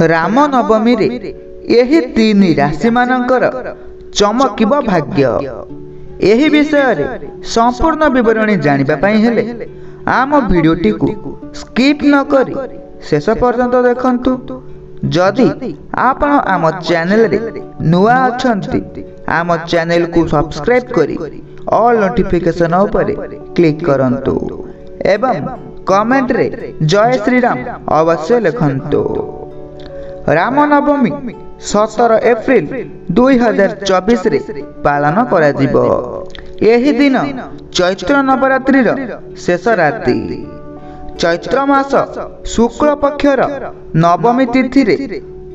राम नवमी रे एही तीन राशि मानकर चमकिब भाग्य। एही विषय रे संपूर्ण विवरणी जानिबा पई हेले आम वीडियोटी को स्किप न करी शेष पर्यंत देखंतु। जदि आपण आम चैनल रे नुआ अछंती आम चैनल को सब्सक्राइब करी ऑल नोटिफिकेशन ऊपर क्लिक करंतु एवं कमेंट रे जय श्री राम अवश्य लिखंतु। रामनवमी 17 एप्रिल 2024 रे पालन करा जिवो। एही दिन चैत्र नवरात्रि शेष राति चैत्र मास शुक्ल पक्षर नवमी तिथि रे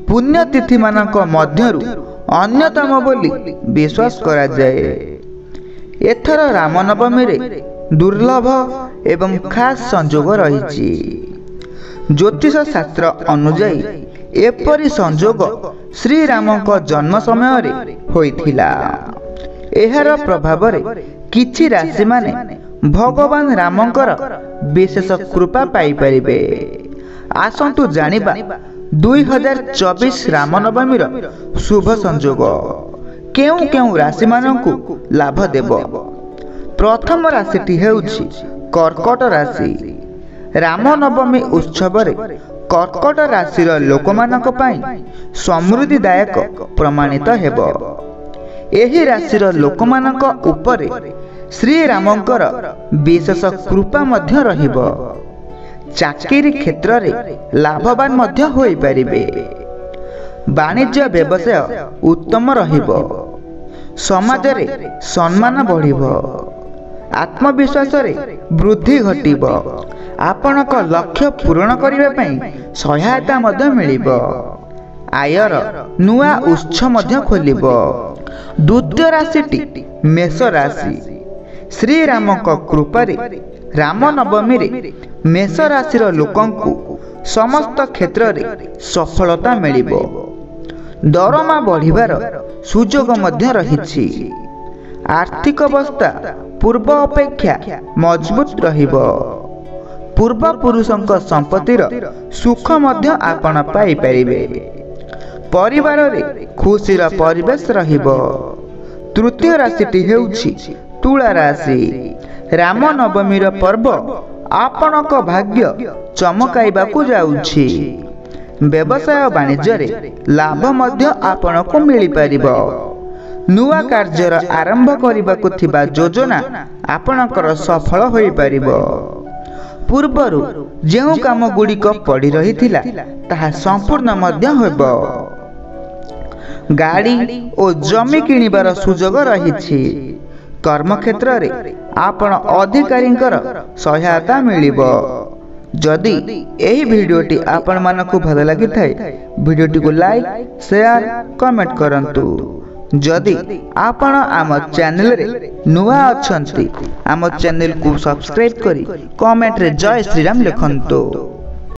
पुण्य तिथि मानक मध्यरु अन्यतम बोली विश्वास करा जाए। एथर रामनवमी रे दुर्लभ एवं खास संयोग रही। ज्योतिष शास्त्र अनुजाई एपरी संयोग श्री रामक जन्म समय रे होइथिला। एहार प्रभाव रे किछि राशि माने भगवान रामंकर विशेष कृपा पाई परिबे। आसंतु जानिबा 2024 रामनवमी शुभ संयोग केउ केउ राशि मानकु लाभ देव। प्रथम राशिटी हेउछि कर्कट राशि। रामनवमी उत्सव रे कर्कट राशि लोकमानक पई समृद्धिदायक प्रमाणित हेबो। एही राशिर लोकमानक उपरे श्री रामंकर विशेष कृपा मध्य रहिबो। चाकरी क्षेत्र रे लाभवान मध्य होई परिबे। वाणिज्य व्यवसाय उत्तम रहिबो। समाज रे सम्मान बढ़िबो। आत्मविश्वास रे वृद्धि घटिबो। आपनक लक्ष्य पूर्ण करिबा पई सहायता मध्य मिलिबो। आयर नुआ उत्स मध्य खोलिबो। द्वितीय राशिटी मेष राशि। श्री रामक कृपा रे रामनवमी रे मेष राशिर लोकंकु समस्त क्षेत्र रे सफलता मिलिबो। दरमा बढ़िबार सुयोग मध्य रहिछि। आर्थिक अवस्था पूर्व अपेक्षा मजबूत रहिबो। पूर्व पुरुषंक संपत्तिर सुख मध्य आपण पाई परिबे। परिवार रे खुशीर परिवेश रहिबो। तृतीय राशिटी हेउछि तुला राशि। रामनवमीर पर्व आपणक भाग्य चमकाइबाकू जाउछि। व्यवसाय वाणिज्य रे लाभ मध्य आपणको मिली परिबो। नुआ कार्यर आरंभ करिबाकू थिबा योजना आपणकर सफल होई परिबो। पूर्वरु जेउ काम गुड़िक पड़ी रहिथिला ताहा संपूर्ण मध्य होबो। गाड़ी और जमी किनिबार सुयोग रहिछि। कर्म क्षेत्र रे आपण अधिकारींकर सहायता मिलिबो। जदि एही वीडियोटी आपण मानकु भल लागि थाए वीडियोटी को लाइक शेयर कमेंट करंतु। जदि आपण आम चैनल रे नुआ अछंती आम चैनल को सब्सक्राइब करी कमेंट रे जय श्री राम लिखंतु।